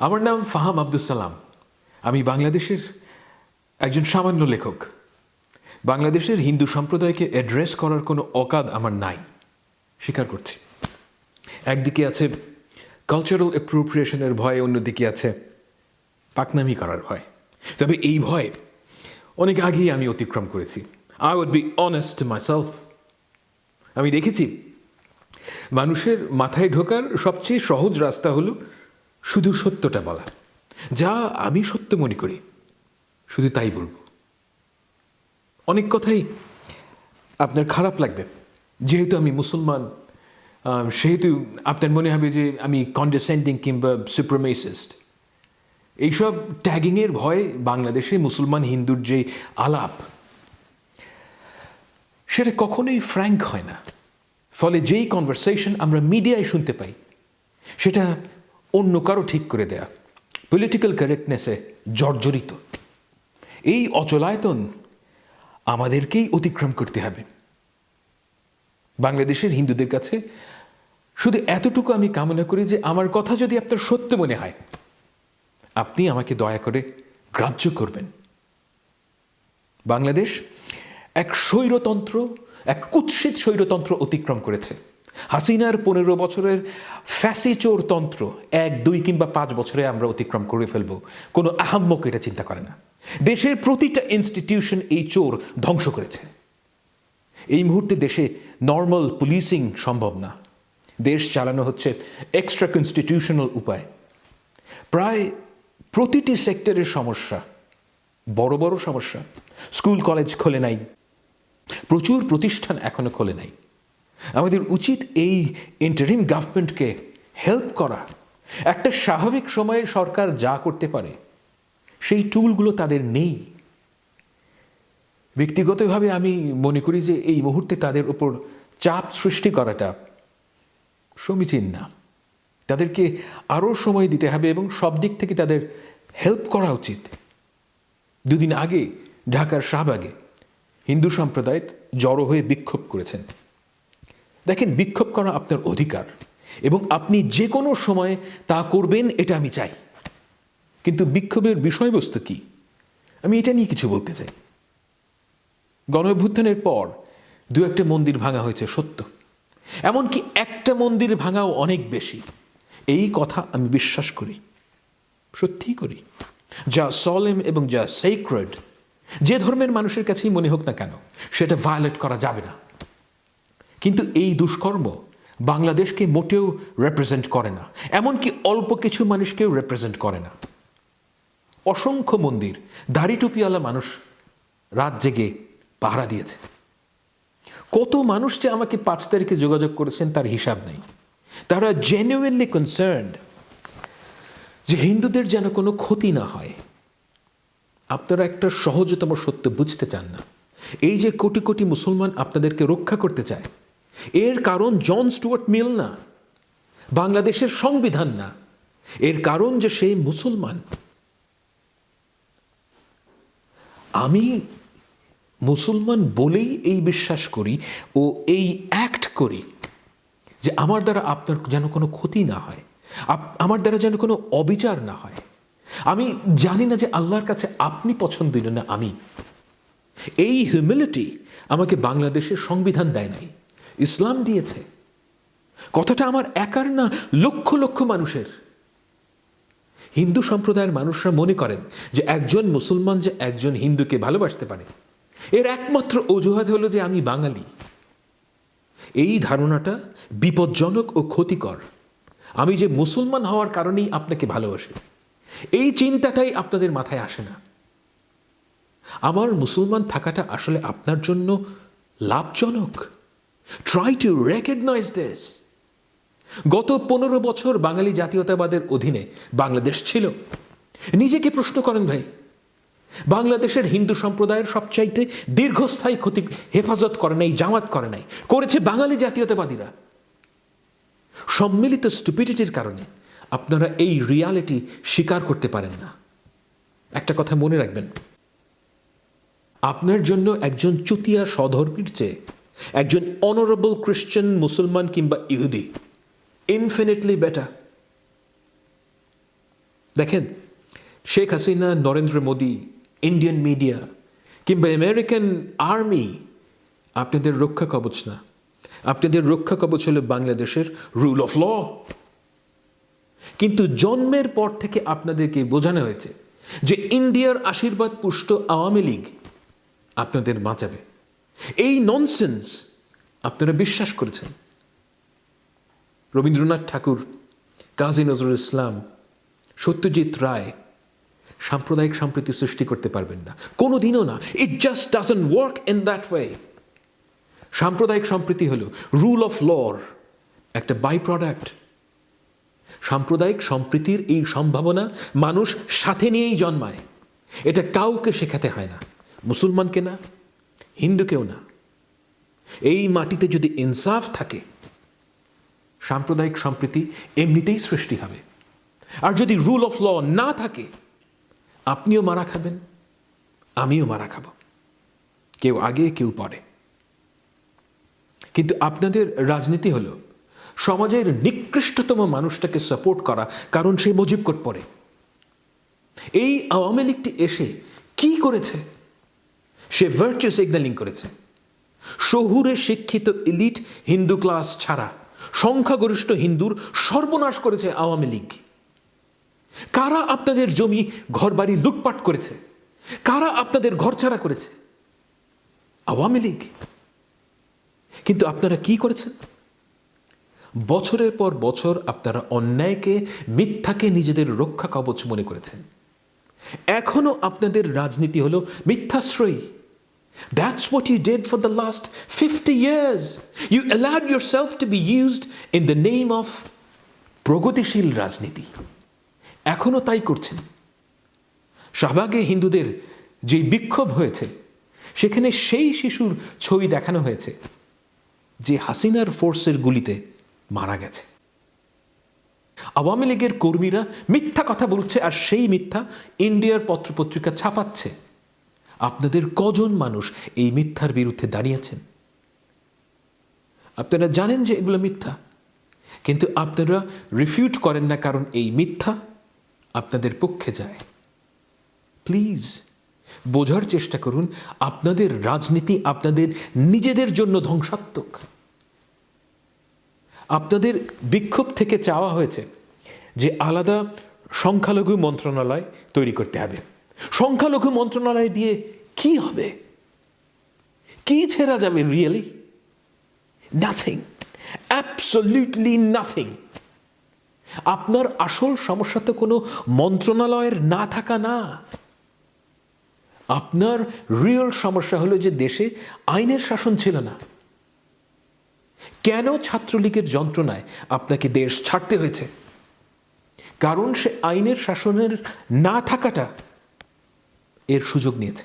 আমার নাম ফাহাম আব্দুল সালাম। আমি বাংলাদেশের একজন সামান্য লেখক। বাংলাদেশের হিন্দু সম্প্রদায়কে অ্যাড্রেস করার কোনো অকাদ আমার নাই, স্বীকার করছি। একদিকে আছে কালচারাল অ্যাপ্রোপ্রিয়েশনের ভয়, অন্যদিকে আছে পাকনামি করার ভয়। তবে এই ভয় অনেক আগেই আমি অতিক্রম করেছি। I would be honest myself. আমি দেখেছি মানুষের মাথায় ঢোকার সবচেয়ে সহজ রাস্তা হলো শুধু সত্যটা বলা। যা আমি সত্য মনে করি শুধু তাই বলবো। অনেক কথাই আপনার খারাপ লাগবে, যেহেতু আমি মুসলমান সেহেতু আপনার মনে হবে যে আমি কন্ডেসেন্ডিং কিংবা সুপ্রিমেসিস্ট। এইসব ট্যাগিংয়ের ভয়ে বাংলাদেশে মুসলমান হিন্দুর যে আলাপ, সেটা কখনোই ফ্র্যাঙ্ক হয় না। ফলে যেই কনভারসেশন আমরা মিডিয়ায় শুনতে পাই সেটা অন্য কারো ঠিক করে দেয়া, পলিটিক্যাল কারেক্টনেসে জর্জরিত। এই অচলায়তন আমাদেরকেই অতিক্রম করতে হবে। বাংলাদেশের হিন্দুদের কাছে শুধু এতটুকু আমি কামনা করি যে আমার কথা যদি আপনার সত্য মনে হয়, আপনি আমাকে দয়া করে গ্রাহ্য করবেন। বাংলাদেশ এক স্বৈরতন্ত্র, এক কুৎসিত স্বৈরতন্ত্র অতিক্রম করেছে। হাসিনার 15 বছরের ফ্যাসিচোর তন্ত্র 1, 2 কিংবা 5 বছরে আমরা অতিক্রম করে ফেলবো, কোনো আহাম্মক এটা চিন্তা করে না। দেশের প্রতিটা ইনস্টিটিউশন এই চোর ধ্বংস করেছে। এই মুহূর্তে দেশে নর্মাল পুলিশিং সম্ভব না। দেশ চালানো হচ্ছে এক্সট্রা কনস্টিটিউশনাল উপায়। প্রায় প্রতিটি সেক্টরের সমস্যা, বড় বড় সমস্যা। স্কুল কলেজ খোলে নাই, প্রচুর প্রতিষ্ঠান এখনো খোলে নাই। আমাদের উচিত এই ইন্টারিম গভর্নমেন্টকে হেল্প করা। একটা স্বাভাবিক সময়ে সরকার যা করতে পারে সেই টুলগুলো তাদের নেই। ব্যক্তিগতভাবে আমি মনে করি যে এই মুহূর্তে তাদের উপর চাপ সৃষ্টি করাটা সমীচীন না। তাদেরকে আরও সময় দিতে হবে এবং সব দিক থেকে তাদের হেল্প করা উচিত। 2 দিন আগে ঢাকার শাহবাগে হিন্দু সম্প্রদায় জড়ো হয়ে বিক্ষোভ করেছেন। দেখেন, বিক্ষোভ করা আপনার অধিকার এবং আপনি যে কোনো সময় তা করবেন, এটা আমি চাই। কিন্তু বিক্ষোভের বিষয়বস্তু কি, আমি এটা নিয়ে কিছু বলতে চাই। গণঅভ্যুত্থানের পর 2-1টা মন্দির ভাঙা হয়েছে সত্য, এমনকি একটা মন্দির ভাঙাও অনেক বেশি। এই কথা আমি বিশ্বাস করি, সত্যিই করি। যা সলেম এবং যা সেক্রেড, যে ধর্মের মানুষের কাছেই মনে হোক না কেন, সেটা ভায়োলেট করা যাবে না। কিন্তু এই দুষ্কর্ম বাংলাদেশকে মোটেও রিপ্রেজেন্ট করে না, এমনকি অল্প কিছু মানুষকেও রিপ্রেজেন্ট করে না। অসংখ্য মন্দির দাড়ি টুপিওয়ালা মানুষ রাত জেগে পাহারা দিয়েছে। কত মানুষ যে আমাকে 5 তারিখে যোগাযোগ করেছেন তার হিসাব নেই। তারা জেনুইনলি কনসার্নড যে হিন্দুদের যেন কোনো ক্ষতি না হয়। আপনারা একটা সহজতম সত্য বুঝতে চান না। এই যে কোটি কোটি মুসলমান আপনাদেরকে রক্ষা করতে চায়, এর কারণ জন স্টুয়ার্ট মিল না, বাংলাদেশের সংবিধান না। এর কারণ যে সেই মুসলমান। আমি মুসলমান বলেই এই বিশ্বাস করি ও এই অ্যাক্ট করি যে আমার দ্বারা আপনার যেন কোনো ক্ষতি না হয়, আমার দ্বারা যেন কোনো অবিচার না হয়। আমি জানি না যে আল্লাহর কাছে আপনি পছন্দনীয় না আমি। এই হিউমিলিটি আমাকে বাংলাদেশের সংবিধান দেয় নাই, ইসলাম দিয়েছে। কথাটা আমার একার না, লক্ষ লক্ষ মানুষের। হিন্দু সম্প্রদায়ের মানুষরা মনে করেন যে একজন মুসলমান যে একজন হিন্দুকে ভালোবাসতে পারে, এর একমাত্র অজুহাত হলো যে আমি বাঙালি। এই ধারণাটা বিপজ্জনক ও ক্ষতিকর। আমি যে মুসলমান হওয়ার কারণেই আপনাকে ভালোবাসি, এই চিন্তাটাই আপনাদের মাথায় আসে না। আমার মুসলমান থাকাটা আসলে আপনার জন্য লাভজনক। Try to recognise this. গত 15 বছর বাঙালি জাতীয়তাবাদের অধীনে বাংলাদেশ ছিল। নিজেকে প্রশ্ন করেন ভাই, বাংলাদেশের হিন্দু সম্প্রদায়ের সবচাইতে দীর্ঘস্থায়ী ক্ষতি হেফাজত করে নাই, জামাত করে নাই, করেছে বাঙালি জাতীয়তাবাদীরা। সম্মিলিত স্টুপিডিটির কারণে আপনারা এই রিয়ালিটি স্বীকার করতে পারেন না। একটা কথা মনে রাখবেন, আপনার জন্য একজন চুতিয়া সধর্মীর চেয়ে একজন অনারেবল খ্রিস্টান, মুসলমান কিংবা ইহুদি ইনফিনিটলি বেটার। দেখেন, শেখ হাসিনা, নরেন্দ্র মোদী, ইন্ডিয়ান মিডিয়া কিংবা আমেরিকান আর্মি আপনাদের রক্ষা কবচ না। আপনাদের রক্ষা কবচ হলো বাংলাদেশের রুল অফ ল। কিন্তু জন্মের পর থেকে আপনাদেরকে বোঝানো হয়েছে যে ইন্ডিয়ার আশীর্বাদ পুষ্ট আওয়ামী লীগ আপনাদের বাঁচাবে। এই ননসেন্স আপনারা বিশ্বাস করেছেন। রবীন্দ্রনাথ ঠাকুর, কাজী নজরুল ইসলাম, সত্যজিৎ রায় সাম্প্রদায়িক সম্প্রীতি সৃষ্টি করতে পারবেন না, কোনোদিনও না। It just doesn't work in that way. সাম্প্রদায়িক সম্প্রীতি হলো রুল অফ লর একটা বাই প্রোডাক্ট। সাম্প্রদায়িক সম্প্রীতির এই সম্ভাবনা মানুষ সাথে নিয়েই জন্মায়। এটা কাউকে শেখাতে হয় না, মুসলমানকে না, হিন্দুকেও না। এই মাটিতে যদি ইনসাফ থাকে, সাম্প্রদায়িক সম্প্রীতি এমনিতেই সৃষ্টি হবে। আর যদি রুল অফ ল না থাকে, আপনিও মারা খাবেন, আমিও মারা খাব, কেউ আগে কেউ পরে। কিন্তু আপনাদের রাজনীতি হলো সমাজের নিকৃষ্টতম মানুষটাকে সাপোর্ট করা, কারণ সে মুজিব কোড পড়ে। এই আওয়ামী লীগটি এসে কি করেছে? সে ভার্চু সিগন্যালিং করেছে। শহুরে শিক্ষিত ইলিট হিন্দু ক্লাস ছাড়া সংখ্যাগরিষ্ঠ হিন্দুর সর্বনাশ করেছে আওয়ামী লীগ। কারা আপনাদের জমি ঘরবাড়ি লুটপাট করেছে? কারা আপনাদের ঘরছাড়া করেছে? আওয়ামী লীগ। কিন্তু আপনারা কি করেছেন? বছরের পর বছর আপনারা অন্যায়কে, মিথ্যাকে নিজেদের রক্ষা কবচ মনে করেছেন। এখনো আপনাদের রাজনীতি হলো মিথ্যাশ্রয়ী। That's what you did for the last 50 years. You allowed yourself to be used in the name of প্রগতিশীল রাজনীতি। এখনো তাই করছেন। শাহবাগে হিন্দুদের যে বিক্ষোভ হয়েছে, সেখানে সেই শিশুর ছবি দেখানো হয়েছে যে হাসিনার ফোর্সের গুলিতে মারা গেছে। আওয়ামী লীগের কর্মীরা মিথ্যা কথা বলছে, আর সেই মিথ্যা ইন্ডিয়ার পত্রপত্রিকা ছাপাচ্ছে। আপনাদের কজন মানুষ এই মিথ্যার বিরুদ্ধে দাঁড়িয়েছেন? আপনারা জানেন যে এগুলো মিথ্যা, কিন্তু আপনারা রিফিউট করেন না, কারণ এই মিথ্যা আপনাদের পক্ষে যায়। প্লিজ বোঝার চেষ্টা করুন, আপনাদের রাজনীতি আপনাদের নিজেদের জন্য ধ্বংসাত্মক। আপনাদের বিক্ষোভ থেকে চাওয়া হয়েছে যে আলাদা সংখ্যালঘু মন্ত্রণালয় তৈরি করতে হবে। সংখ্যালঘু মন্ত্রণালয় দিয়ে কি হবে? কি ছেড়া যাবে? Really nothing, absolutely nothing. আপনার আসল সমস্যা তো কোনো মন্ত্রণালয়ের না থাকা না। আপনার রিয়েল সমস্যা হলো যে দেশে আইনের শাসন ছিল না। কেন ছাত্রলীগের যন্ত্রণায় আপনাকে দেশ ছাড়তে হয়েছে? কারণ সে আইনের শাসনের না থাকাটা এর সুযোগ নিয়েছে।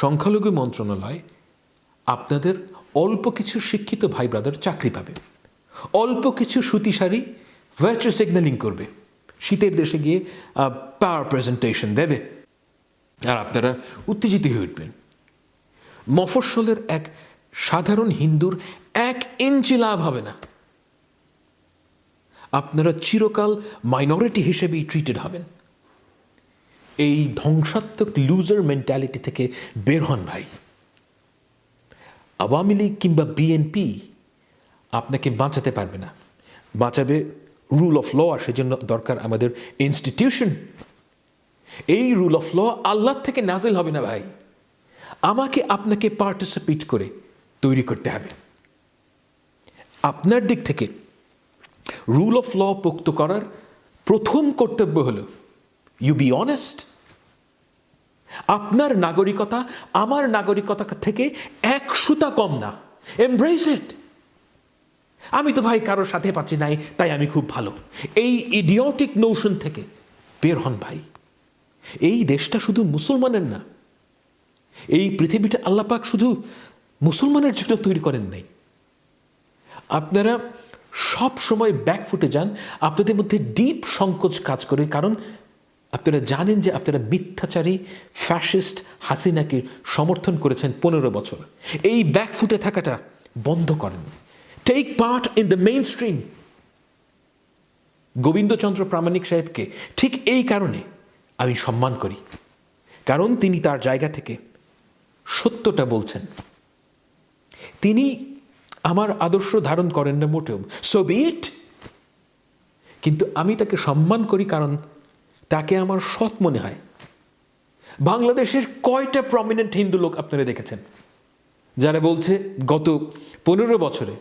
সংখ্যালঘু মন্ত্রণালয় আপনাদের অল্প কিছু শিক্ষিত ভাই ব্রাদার চাকরি পাবে, অল্প কিছু সুতিশাড়ি ভার্চু সিগন্যালিং করবে, শীতের দেশে গিয়ে পাওয়ার প্রেজেন্টেশন দেবে, আর আপনারা উত্তেজিত হয়ে উঠবেন। মফস্বলের এক সাধারণ হিন্দুর 1 ইঞ্চি লাভ হবে না। আপনারা চিরকাল মাইনরিটি হিসেবেই ট্রিটেড হবেন। এই ধ্বংসাত্মক লুজার মেন্টালিটি থেকে বের হন ভাই। আওয়ামী লীগ কিংবা বিএনপি আপনাকে বাঁচাতে পারবে না। বাঁচাবে রুল অফ ল, আর সেজন্য দরকার আমাদের ইনস্টিটিউশন। এই রুল অফ ল আল্লাহ থেকে নাজিল হবে না ভাই, আমাকে আপনাকে পার্টিসিপেট করে তৈরি করতে হবে। আপনার দিক থেকে রুল অফ ল পোক্ত করার প্রথম কর্তব্য হলো ইউ বি অনেস্ট। আপনার নাগরিকতা আমার নাগরিকতা থেকে 1 সুতা কম না। এমব্রেস ইট। আমি তো ভাই কারোর সাথে পাচ্ছি নাই, তাই আমি খুব ভালো। এই ইডিওটিক নোশন থেকে বের হন ভাই। এই দেশটা শুধু মুসলমানের না, এই পৃথিবীটা আল্লাহ পাক শুধু মুসলমানের জন্য তৈরি করেন নাই। আপনারা সব সময় ব্যাকফুটে যান, আপনাদের মধ্যে ডিপ সংকোচ কাজ করে, কারণ আপনারা জানেন যে আপনারা মিথ্যাচারী ফ্যাসিস্ট হাসিনাকে সমর্থন করেছেন 15 বছর। এই ব্যাকফুটে থাকাটা বন্ধ করেন। Take part in the main stream. Gobindachandra Pramanik সাহেবকে ঠিক এই কারণে আমি সম্মান করি, কারণ তিনি তার জায়গা থেকে সত্যটা বলছেন। তিনি আমার আদর্শ ধারণ করেন না মোটেও, সো বি ইট, কিন্তু আমি তাকে সম্মান করি কারণ তাকে আমার সৎ মনে হয়। বাংলাদেশের কয়টা প্রমিনেন্ট হিন্দু লোক আপনারা দেখেছেন যারা বলছে গত 15 বছরে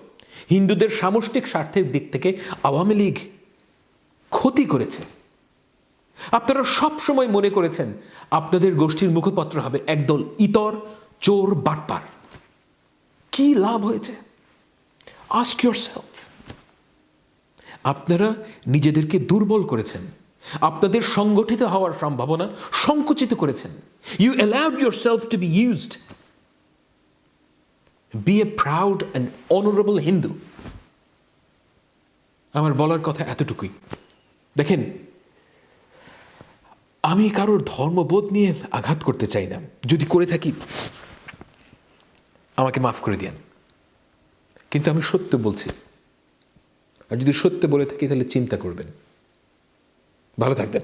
হিন্দুদের সামষ্টিক স্বার্থের দিক থেকে আওয়ামী লীগ ক্ষতি করেছে? আপনারা সব সময় মনে করেছেন আপনাদের গোষ্ঠীর মুখপত্র হবে একদল ইতর, চোর, বাটপার। কি লাভ হয়েছে? Ask yourself. আপনারা নিজেদেরকে দুর্বল করেছেন, আপনাদের সংগঠিত হওয়ার সম্ভাবনা সংকুচিত করেছেন। You allowed yourself to be used. Be a proud and honourable Hindu. আমার বলার কথা এতটুকুই। দেখেন, আমি কারোর ধর্মবোধ নিয়ে আঘাত করতে চাই না, যদি করে থাকি আমাকে মাফ করে দিন, কিন্তু আমি সত্য বলছি। আর যদি সত্য বলে থাকি তাহলে চিন্তা করবেন। ভালো থাকবেন।